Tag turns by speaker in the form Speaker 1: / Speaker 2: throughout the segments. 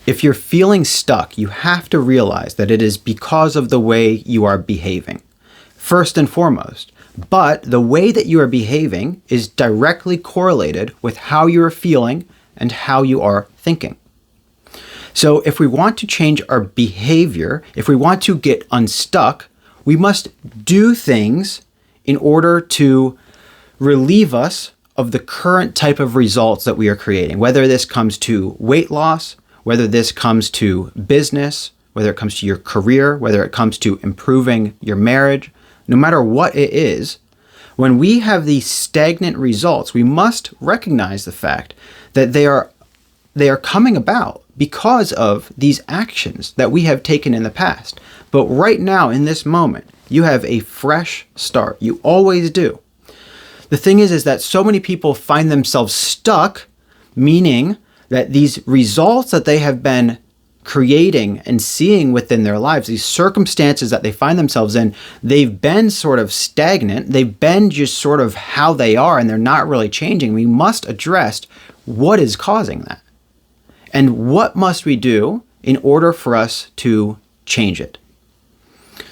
Speaker 1: If you're feeling stuck, you have to realize that it is because of the way you are behaving, first and foremost. But the way that you are behaving is directly correlated with how you are feeling and how you are thinking. So if we want to change our behavior, if we want to get unstuck, we must do things in order to relieve us of the current type of results that we are creating, whether this comes to weight loss, whether this comes to business, whether it comes to your career, whether it comes to improving your marriage, no matter what it is. When we have these stagnant results, we must recognize the fact that they are coming about because of these actions that we have taken in the past. But right now, in this moment, you have a fresh start. You always do. The thing is that so many people find themselves stuck, meaning that these results that they have been creating and seeing within their lives, these circumstances that they find themselves in, they've been sort of stagnant. They've been just sort of how they are, and they're not really changing. We must address what is causing that. And what must we do in order for us to change it?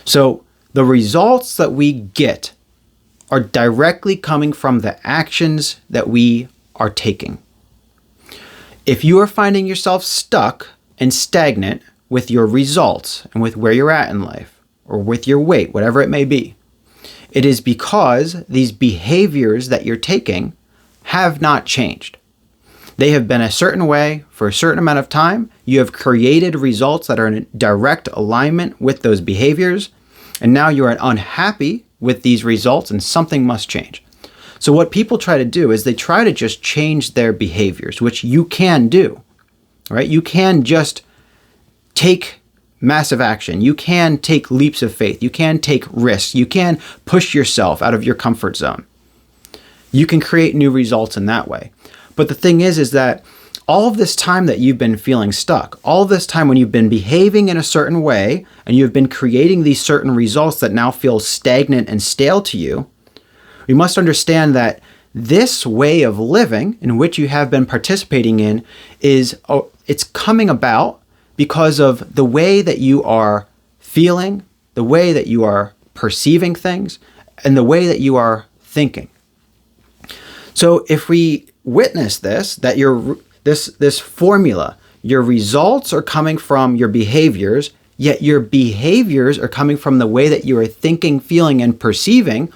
Speaker 1: So the results that we get are directly coming from the actions that we are taking. If you are finding yourself stuck and stagnant with your results and with where you're at in life, or with your weight, whatever it may be, it is because these behaviors that you're taking have not changed. They have been a certain way for a certain amount of time. You have created results that are in direct alignment with those behaviors, and now you are unhappy with these results, and something must change. So what people try to do is they try to just change their behaviors, which you can do, right? You can just take massive action. You can take leaps of faith. You can take risks. You can push yourself out of your comfort zone. You can create new results in that way. But the thing is that all of this time that you've been feeling stuck, all of this time when you've been behaving in a certain way and you've been creating these certain results that now feel stagnant and stale to you, we must understand that this way of living in which you have been participating in it's coming about because of the way that you are feeling, the way that you are perceiving things, and the way that you are thinking. So if we witness this, that this formula, your results are coming from your behaviors, yet your behaviors are coming from the way that you are thinking, feeling, and perceiving.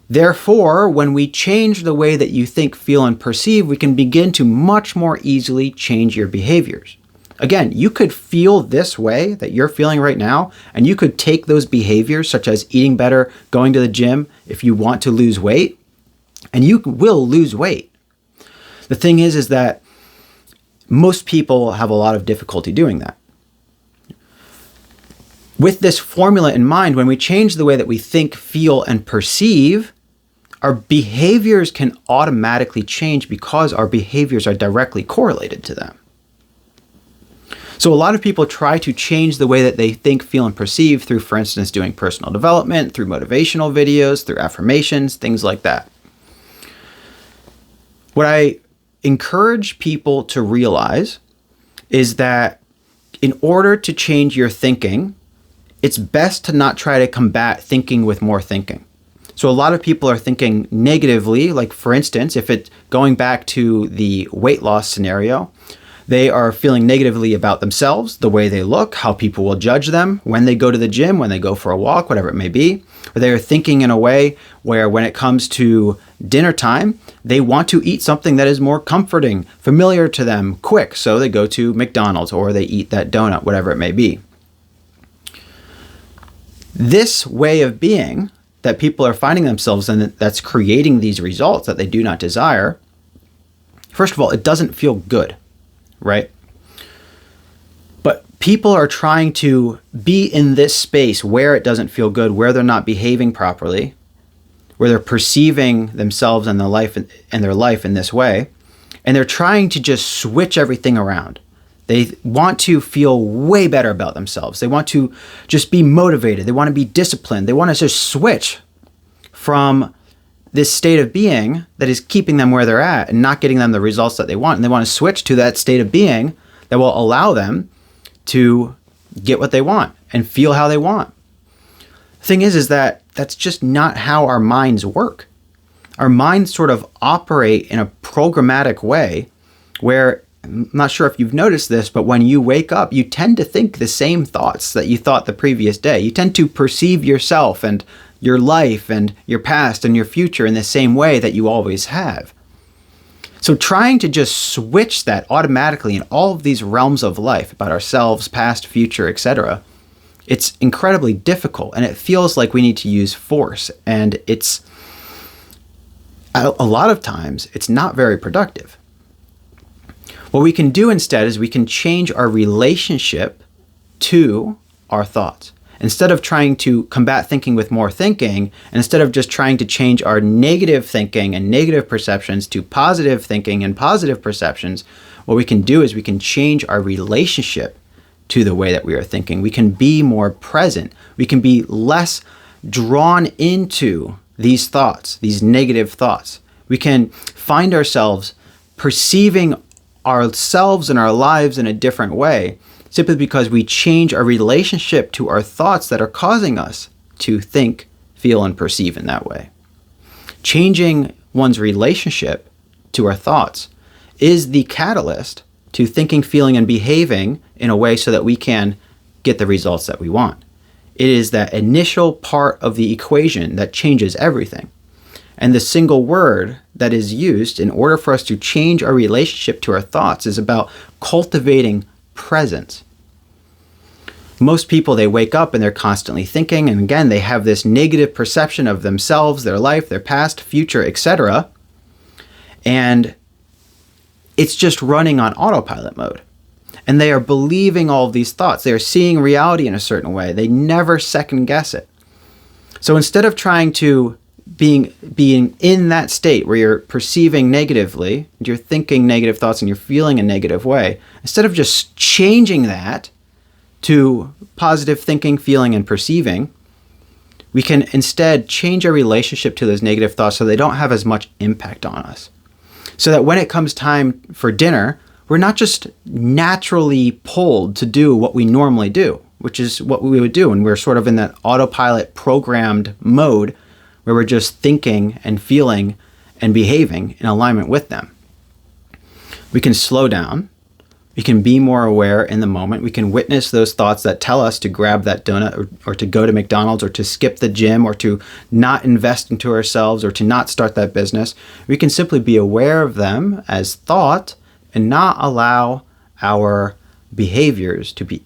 Speaker 1: Therefore, when we change the way that you think, feel, and perceive, we can begin to much more easily change your behaviors. Again, you could feel this way that you're feeling right now, and you could take those behaviors, such as eating better, going to the gym, if you want to lose weight, and you will lose weight. The thing is that most people have a lot of difficulty doing that. With this formula in mind, when we change the way that we think, feel, and perceive, our behaviors can automatically change because our behaviors are directly correlated to them. So a lot of people try to change the way that they think, feel, and perceive through, for instance, doing personal development, through motivational videos, through affirmations, things like that. What I encourage people to realize is that in order to change your thinking, it's best to not try to combat thinking with more thinking. So a lot of people are thinking negatively, like for instance, if it's going back to the weight loss scenario, they are feeling negatively about themselves, the way they look, how people will judge them when they go to the gym, when they go for a walk, whatever it may be. Or they are thinking in a way where when it comes to dinner time, they want to eat something that is more comforting, familiar to them, quick. So they go to McDonald's or they eat that donut, whatever it may be. This way of being that people are finding themselves in, that's creating these results that they do not desire, first of all, it doesn't feel good, right? But people are trying to be in this space where it doesn't feel good, where they're not behaving properly, where they're perceiving themselves and their life in this way, and they're trying to just switch everything around. They want to feel way better about themselves. They want to just be motivated. They want to be disciplined. They want to just switch from this state of being that is keeping them where they're at and not getting them the results that they want. And they want to switch to that state of being that will allow them to get what they want and feel how they want. The thing is that that's just not how our minds work. Our minds sort of operate in a programmatic way where, I'm not sure if you've noticed this, but when you wake up, you tend to think the same thoughts that you thought the previous day. You tend to perceive yourself and your life and your past and your future in the same way that you always have. So trying to just switch that automatically in all of these realms of life about ourselves, past, future, etc., it's incredibly difficult, and it feels like we need to use force, and it's a lot of times it's not very productive. What we can do instead is we can change our relationship to our thoughts. Instead of trying to combat thinking with more thinking, and instead of just trying to change our negative thinking and negative perceptions to positive thinking and positive perceptions, what we can do is we can change our relationship to the way that we are thinking. We can be more present. We can be less drawn into these thoughts, these negative thoughts. We can find ourselves perceiving ourselves and our lives in a different way, simply because we change our relationship to our thoughts that are causing us to think, feel, and perceive in that way. Changing one's relationship to our thoughts is the catalyst to thinking, feeling, and behaving in a way so that we can get the results that we want. It is that initial part of the equation that changes everything. And the single word that is used in order for us to change our relationship to our thoughts is about cultivating presence. Most people, they wake up and they're constantly thinking, and again, they have this negative perception of themselves, their life, their past, future, etc. And it's just running on autopilot mode. And they are believing all of these thoughts. They are seeing reality in a certain way. They never second guess it. So instead of trying to being in that state where you're perceiving negatively, and you're thinking negative thoughts and you're feeling a negative way, instead of just changing that to positive thinking, feeling, and perceiving, we can instead change our relationship to those negative thoughts so they don't have as much impact on us. So that when it comes time for dinner, we're not just naturally pulled to do what we normally do, which is what we would do when we're sort of in that autopilot programmed mode where we're just thinking and feeling and behaving in alignment with them. We can slow down. We can be more aware in the moment. We can witness those thoughts that tell us to grab that donut or to go to McDonald's or to skip the gym or to not invest into ourselves or to not start that business. We can simply be aware of them as thought and not allow our behaviors to be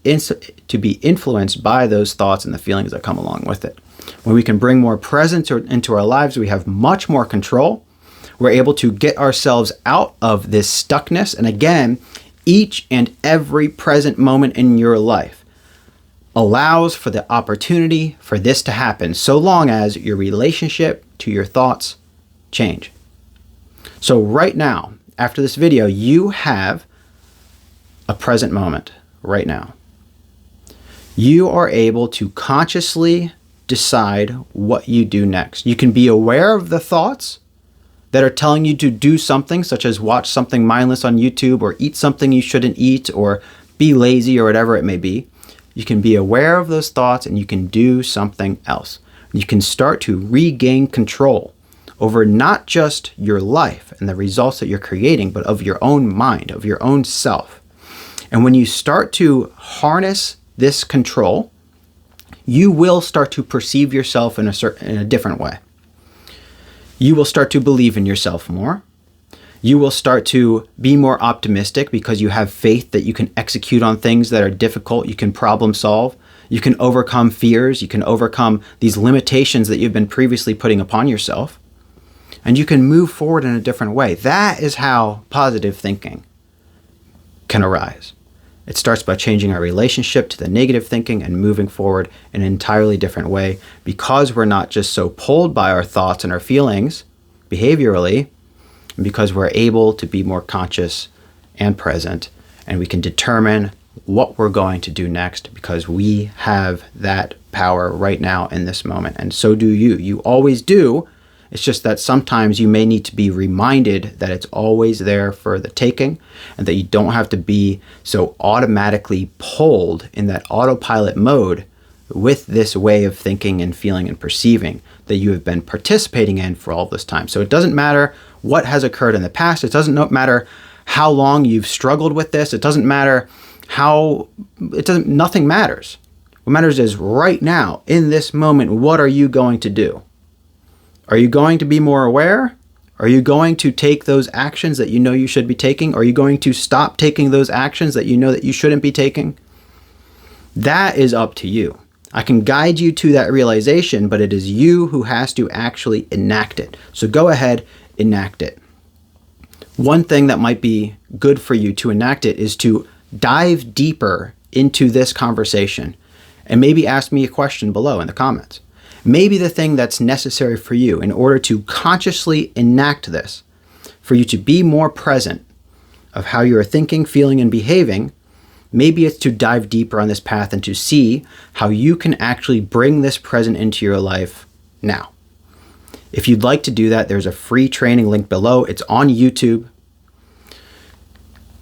Speaker 1: influenced by those thoughts and the feelings that come along with it. When we can bring more presence into our lives, we have much more control. We're able to get ourselves out of this stuckness. And again, each and every present moment in your life allows for the opportunity for this to happen, so long as your relationship to your thoughts change. So right now, after this video, you have a present moment right now. You are able to consciously decide what you do next. You can be aware of the thoughts that are telling you to do something, such as watch something mindless on YouTube or eat something you shouldn't eat or be lazy or whatever it may be. You can be aware of those thoughts and you can do something else. You can start to regain control over not just your life and the results that you're creating, but of your own mind, of your own self. And when you start to harness this control, you will start to perceive yourself in a different way. You will start to believe in yourself more. You will start to be more optimistic because you have faith that you can execute on things that are difficult. You can problem solve. You can overcome fears. You can overcome these limitations that you've been previously putting upon yourself. And you can move forward in a different way. That is how positive thinking can arise. It starts by changing our relationship to the negative thinking and moving forward in an entirely different way, because we're not just so pulled by our thoughts and our feelings behaviorally, and because we're able to be more conscious and present, and we can determine what we're going to do next because we have that power right now in this moment. And so do you. You always do, It's just that sometimes you may need to be reminded that it's always there for the taking, and that you don't have to be so automatically pulled in that autopilot mode with this way of thinking and feeling and perceiving that you have been participating in for all this time. So it doesn't matter what has occurred in the past. It doesn't matter how long you've struggled with this. It doesn't matter nothing matters. What matters is right now, in this moment, what are you going to do? Are you going to be more aware? Are you going to take those actions that you know you should be taking? Are you going to stop taking those actions that you know that you shouldn't be taking? That is up to you. I can guide you to that realization, but it is you who has to actually enact it. So go ahead, enact it. One thing that might be good for you to enact it is to dive deeper into this conversation and maybe ask me a question below in the comments. Maybe the thing that's necessary for you in order to consciously enact this, for you to be more present of how you are thinking, feeling, and behaving, maybe it's to dive deeper on this path and to see how you can actually bring this present into your life now. If you'd like to do that, there's a free training link below. It's on YouTube.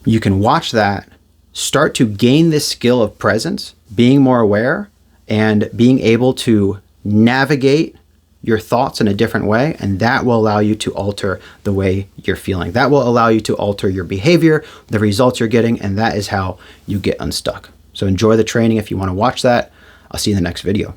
Speaker 1: You can watch that, start to gain this skill of presence, being more aware, and being able to navigate your thoughts in a different way, and that will allow you to alter the way you're feeling. That will allow you to alter your behavior, the results you're getting, and that is how you get unstuck. So enjoy the training if you want to watch that. I'll see you in the next video.